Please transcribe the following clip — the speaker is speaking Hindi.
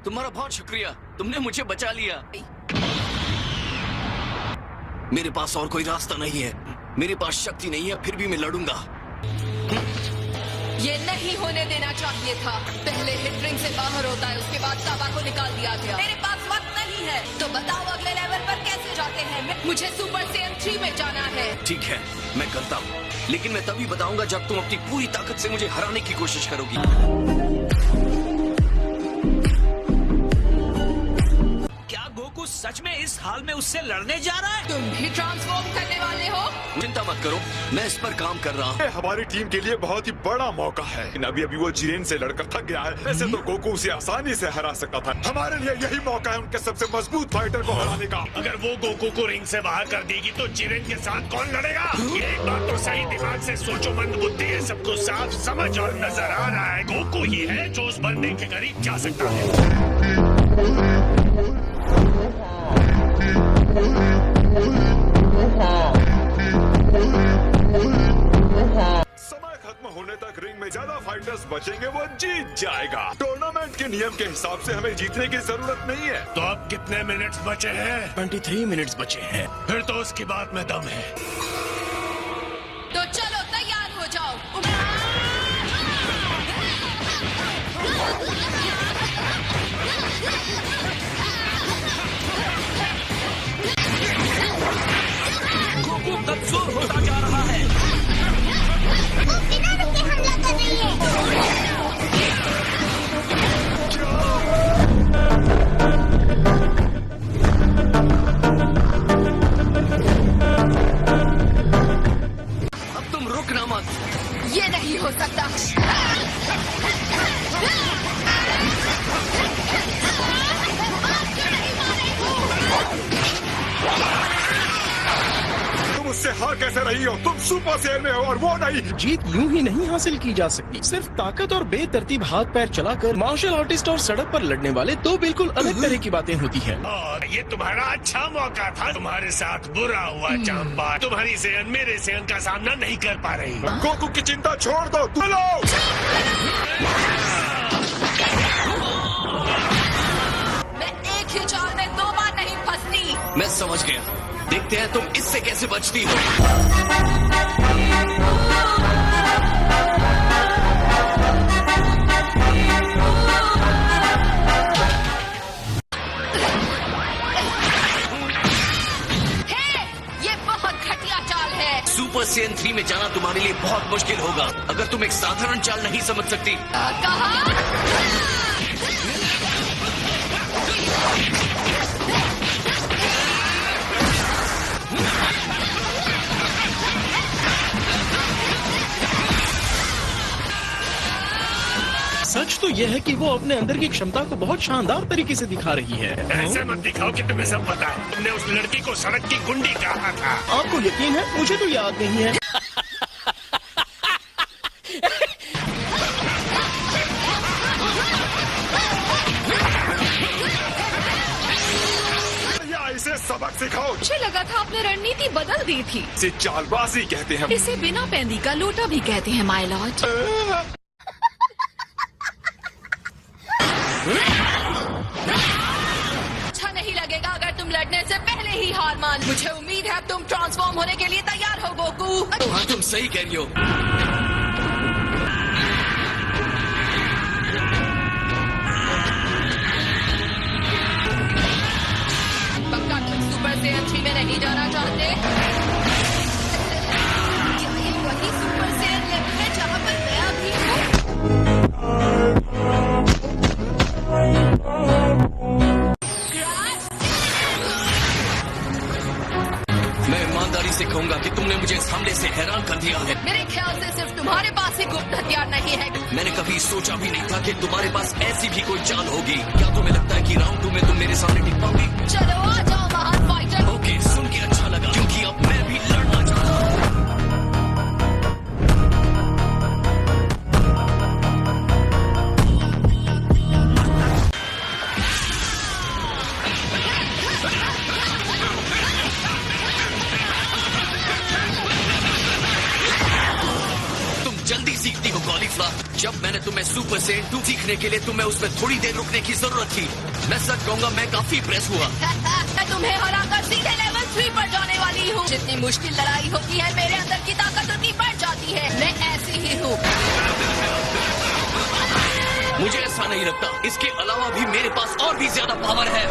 तुम्हारा बहुत शुक्रिया, तुमने मुझे बचा लिया। मेरे पास और कोई रास्ता नहीं है, मेरे पास शक्ति नहीं है, फिर भी मैं लड़ूंगा। ये नहीं होने देना चाहिए था। पहले हिट रिंग से बाहर होता है, उसके बाद ताबा को निकाल दिया गया। मेरे पास वक्त नहीं है, तो बताओ अगले लेवल पर कैसे जाते हैं? मुझे सुपर सैयन 3 में जाना है। ठीक है, मैं करता हूँ, लेकिन मैं तभी बताऊंगा जब तुम अपनी पूरी ताकत से मुझे हराने की कोशिश करोगी। गोकू सच में इस हाल में उससे लड़ने जा रहा है? तुम भी ट्रांसफॉर्म करने वाले हो? चिंता मत करो, मैं इस पर काम कर रहा हूँ। ये हमारी टीम के लिए बहुत ही बड़ा मौका है। लेकिन अभी वो जिरेन से लड़कर थक गया है। वैसे तो गोकू उसे आसानी से हरा सकता था। हमारे लिए यही मौका है उनके सबसे मजबूत फाइटर को हराने का। अगर वो गोकू को रिंग से बाहर कर देगी तो जिरेन के साथ कौन लड़ेगा? ये एक बात तो सही दिमाग से सोचो, मंद बुद्धि है, सबको साफ समझ और नजर आ रहा है। गोकू ही है जो उस बंदे के करीब जा सकता है। समय खत्म होने तक रिंग में ज्यादा फाइटर्स बचेंगे वो जीत जाएगा। टूर्नामेंट के नियम के हिसाब से हमें जीतने की जरूरत नहीं है। तो अब कितने मिनट्स बचे हैं? 23 मिनट्स बचे हैं। फिर तो उसकी बात में दम है। तो चलो तैयार हो जाओ। गोकू कमजोर होता जा रहा है। वो बिना रुके हमला कर रही है। अब तुम रुकना मत। ये नहीं हो सकता। तुम उससे हार कैसे रही हो? तुम सुपर सैयन में हो और वो नहीं। जीत यूं ही नहीं हासिल की जा सकती। सिर्फ ताकत और बेतरतीब हाथ पैर चलाकर मार्शल आर्टिस्ट और सड़क पर लड़ने वाले दो बिल्कुल अलग तरह की बातें होती हैं। और ये तुम्हारा अच्छा मौका था। तुम्हारे साथ बुरा हुआ चांबा। तुम्हारी सेहन मेरे सेहन का सामना नहीं कर पा रही। गोकू की चिंता छोड़ दो। चलो। मैं एक ही चाल में 2 बार नहीं फंसती। मैं समझ गया, देखते हैं तुम इससे कैसे बचती हो। ये बहुत घटिया चाल है। सुपर सैयन 3 में जाना तुम्हारे लिए बहुत मुश्किल होगा अगर तुम एक साधारण चाल नहीं समझ सकती। कहा? सच तो यह है कि वो अपने अंदर की क्षमता को बहुत शानदार तरीके से दिखा रही है। ऐसे मत दिखाओ कि तुम्हें सब पता है। तुमने उस लड़की को सड़क की गुंडी कहा था। आपको यकीन है? मुझे तो याद नहीं है। या इसे सबक सिखाओ। मुझे लगा था आपने रणनीति बदल दी थी। इसे चालबाजी कहते हैं। इसे बिना पैंदी का लोटा भी कहते हैं माय लॉर्ड। अच्छा नहीं लगेगा अगर तुम लड़ने से पहले ही हार मान। मुझे उम्मीद है अब तुम ट्रांसफॉर्म होने के लिए तैयार हो गोकू। हाँ, तुम सही कह रही हो। पक्का तुम सुपर सैयन 3 में नहीं जाना चाहते? क्या ये वही सुपर सैयन लेवल है जहाँ पर मैं अभी हूँ? मैं ईमानदारी से कहूंगा कि तुमने मुझे इस हमले से हैरान कर दिया है। मेरे ख्याल से सिर्फ तुम्हारे पास ही गुप्त हथियार नहीं है। मैंने कभी सोचा भी नहीं था कि तुम्हारे पास ऐसी भी कोई चाल होगी। क्या तुम्हें लगता है कि राउंड 2 में तुम मेरे सामने टिक पाओगी? चलो आ जाओ महान फाइटर। ओके, सुन के अच्छा लगा, क्योंकि अब मैं भी लड़ना चाहता हूँ। तुम जल्दी सीखती हो गॉली। पिछला जब मैंने तुम्हें सुपर सेन 2 सीखने के लिए तुम्हें उसमें थोड़ी देर रुकने की जरूरत थी। मैं सच कहूंगा मैं काफी प्रेस हुआ। मैं तुम्हें हराकर सीधे लेवल 3 पर जाने वाली हूँ। जितनी मुश्किल लड़ाई होती है मेरे अंदर की ताकत उतनी बढ़ जाती है। मैं ऐसी ही हूँ। मुझे ऐसा नहीं लगता, इसके अलावा भी मेरे पास और भी ज्यादा पावर है।